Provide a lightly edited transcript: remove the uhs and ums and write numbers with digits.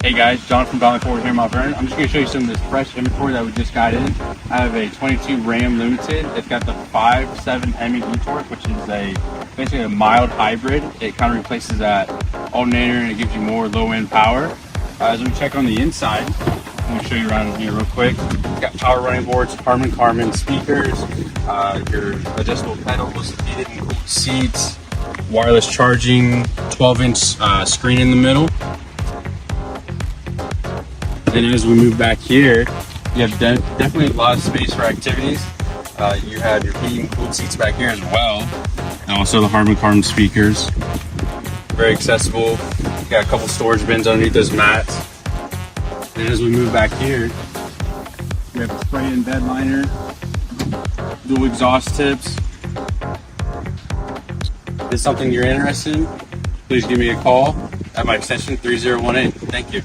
Hey guys, John from Valley Forward here in Mount Vernon. I'm just going to show you some of this fresh inventory that we just got in. I have a 22 Ram Limited. It's got the 5.7 Hemi e-torque, which is basically a mild hybrid. It kind of replaces that alternator and it gives you more low-end power. As we check on the inside, I'm going to show you around here real quick. It's got power running boards, Harman speakers, your adjustable pedals, heated and cooled seats, wireless charging, 12-inch screen in the middle. And as we move back here, you have definitely a lot of space for activities. You have your heated and cooled seats back here as well, and also the Harman speakers. Very accessible. You got a couple storage bins underneath those mats. And as we move back here, we have a spray-in bed liner, dual exhaust tips. If this is something you're interested in, please give me a call at my extension 3018. Thank you.